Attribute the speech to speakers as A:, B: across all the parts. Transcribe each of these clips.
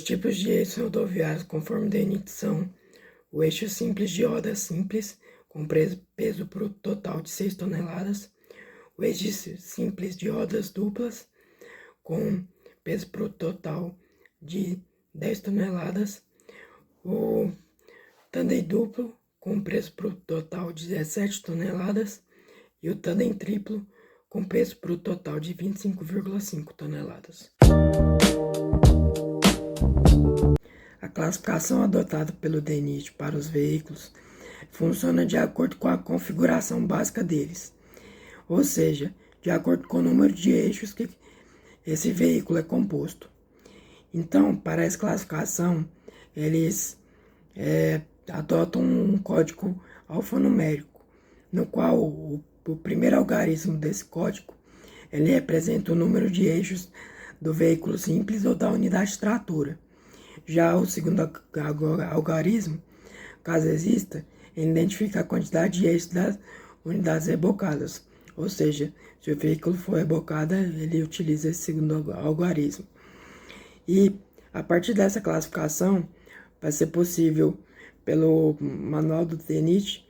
A: tipos de eixos rodoviários conforme DENIT são o eixo simples de roda simples, com peso bruto total de 6 toneladas, o eixo simples de rodas duplas, com peso bruto total de 10 toneladas, o tandem duplo, com peso bruto total de 17 toneladas, e o tandem triplo, com peso bruto total de 25,5 toneladas. A classificação adotada pelo DENIT para os veículos funciona de acordo com a configuração básica deles, ou seja, de acordo com o número de eixos que esse veículo é composto. Então, para essa classificação, eles adotam um código alfanumérico, no qual o primeiro algarismo desse código ele representa o número de eixos do veículo simples ou da unidade tratora. Já o segundo algarismo, caso exista, ele identifica a quantidade de eixos das unidades rebocadas, ou seja, se o veículo for rebocado, ele utiliza esse segundo algarismo. E a partir dessa classificação, vai ser possível, pelo manual do DENIT,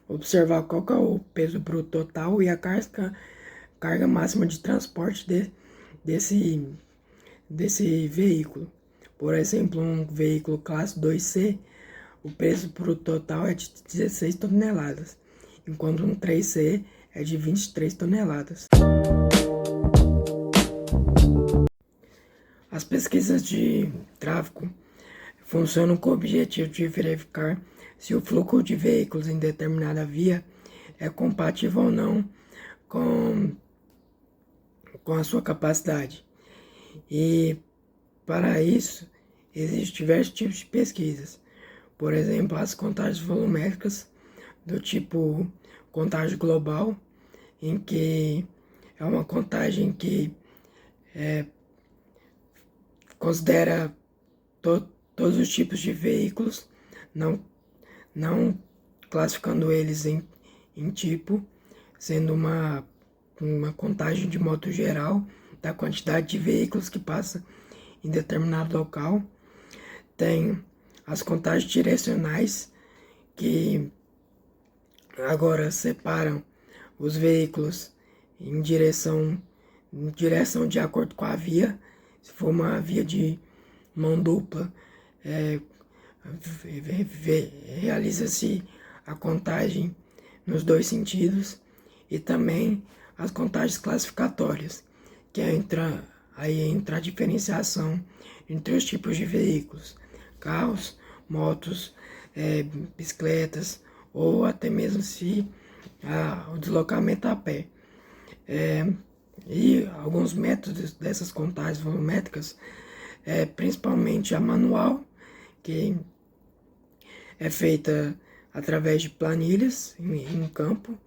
A: observar qual que é o peso bruto total e a carga máxima de transporte desse veículo. Por exemplo, um veículo classe 2C, o peso bruto total é de 16 toneladas, enquanto um 3C é de 23 toneladas. As pesquisas de tráfego funcionam com o objetivo de verificar se o fluxo de veículos em determinada via é compatível ou não com a sua capacidade. E para isso, existem diversos tipos de pesquisas. Por exemplo, as contagens volumétricas, do tipo contagem global, em que é uma contagem que considera todos os tipos de veículos, não classificando eles em tipo, sendo uma contagem de modo geral da quantidade de veículos que passa em determinado local. Tem as contagens direcionais, que agora separam os veículos em direção de acordo com a via. Se for uma via de mão dupla, realiza-se a contagem nos dois sentidos, e também as contagens classificatórias, que entra a diferenciação entre os tipos de veículos: carros, motos, bicicletas, ou até mesmo o deslocamento a pé. E alguns métodos dessas contagens volumétricas, principalmente a manual, que é feita através de planilhas em campo,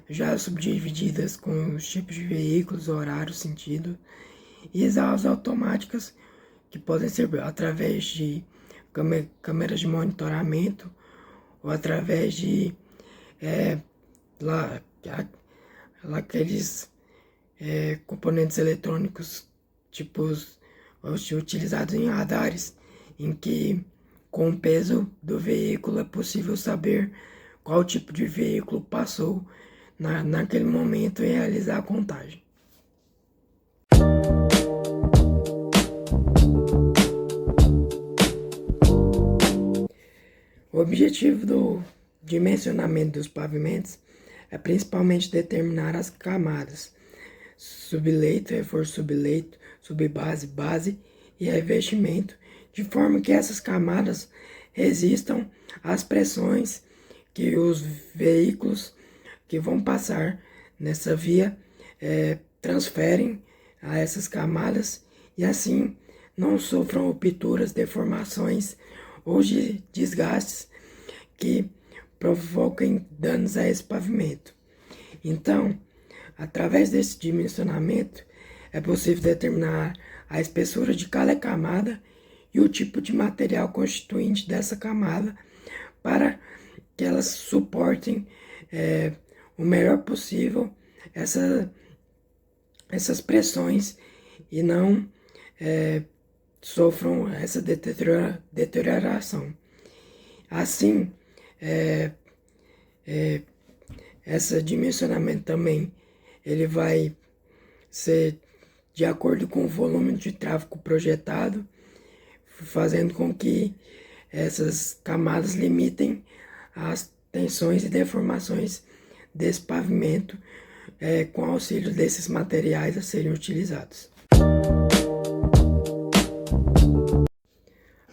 A: já subdivididas com os tipos de veículos, horário, sentido, e as automáticas, que podem ser através de câmeras de monitoramento, ou através de aqueles componentes eletrônicos tipo os utilizados em radares, em que com o peso do veículo é possível saber qual tipo de veículo passou naquele momento e realizar a contagem. O objetivo do dimensionamento dos pavimentos é principalmente determinar as camadas: subleito, reforço subleito, subbase, base e revestimento, de forma que essas camadas resistam às pressões que os veículos que vão passar nessa via transferem a essas camadas, e assim não sofram rupturas, deformações ou de desgastes que provoquem danos a esse pavimento. Então, através desse dimensionamento, é possível determinar a espessura de cada camada e o tipo de material constituinte dessa camada, para que elas suportem o melhor possível essas pressões, e não sofram essa deterioração. Assim, esse dimensionamento também ele vai ser de acordo com o volume de tráfego projetado, fazendo com que essas camadas limitem as tensões e deformações desse pavimento com auxílio desses materiais a serem utilizados.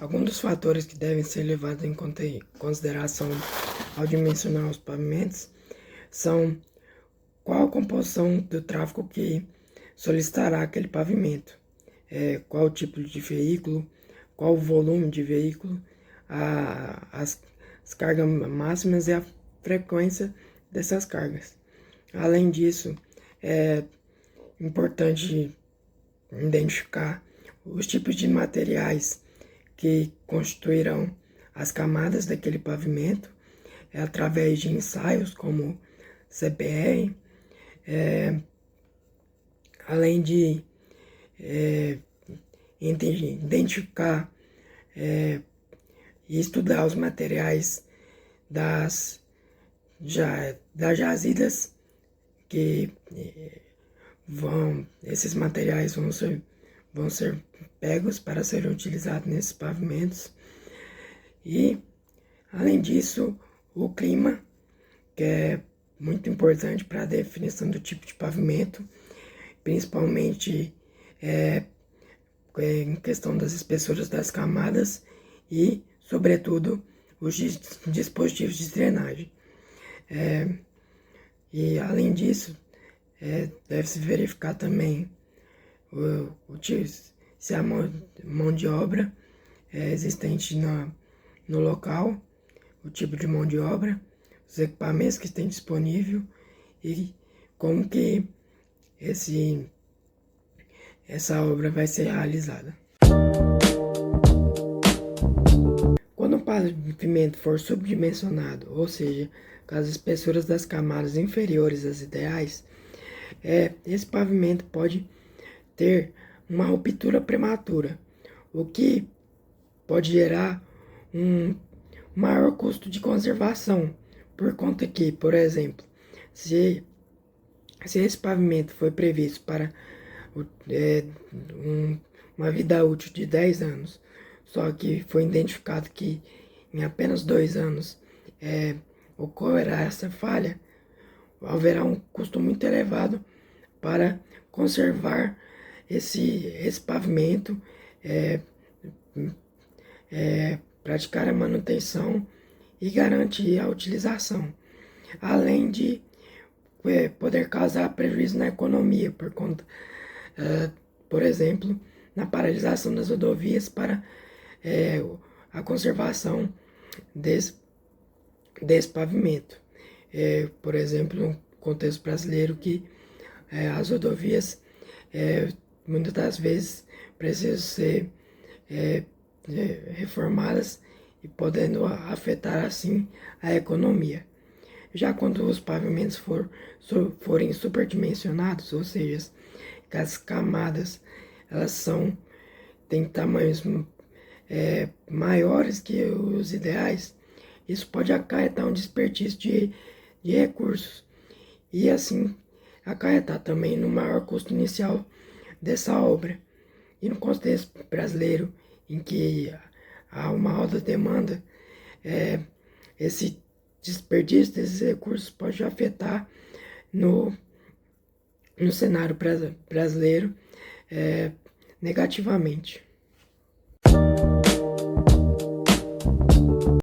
A: Alguns dos fatores que devem ser levados em consideração ao dimensionar os pavimentos são qual a composição do tráfego que solicitará aquele pavimento, qual o tipo de veículo, qual o volume de veículo, as cargas máximas e a frequência dessas cargas. Além disso, é importante identificar os tipos de materiais que constituirão as camadas daquele pavimento, através de ensaios como CPR, além de identificar e estudar os materiais das jazidas que esses materiais vão ser pegos para serem utilizados nesses pavimentos. E, além disso, o clima, que é muito importante para a definição do tipo de pavimento, principalmente em questão das espessuras das camadas e, sobretudo, os dispositivos de drenagem. E, além disso, deve-se verificar também se a mão de obra é existente no local, o tipo de mão de obra, os equipamentos que tem disponível e como que essa obra vai ser realizada. Quando o pavimento for subdimensionado, ou seja, com as espessuras das camadas inferiores às ideais, esse pavimento pode ter uma ruptura prematura, o que pode gerar um maior custo de conservação, por conta que, por exemplo, se esse pavimento foi previsto para uma vida útil de 10 anos, só que foi identificado que em apenas 2 anos ocorrerá essa falha, haverá um custo muito elevado para conservar esse pavimento, praticar a manutenção e garantir a utilização, além de poder causar prejuízo na economia, por conta, por exemplo, na paralisação das rodovias para a conservação desse pavimento. Por exemplo, no contexto brasileiro, que as rodovias muitas das vezes precisam ser reformadas e podendo afetar assim a economia. Já quando os pavimentos forem superdimensionados, ou seja, que as camadas têm tamanhos maiores que os ideais, isso pode acarretar um desperdício de recursos e assim acarretar também no maior custo inicial dessa obra. E no contexto brasileiro, em que há uma alta demanda, esse desperdício desses recursos pode afetar no cenário brasileiro negativamente.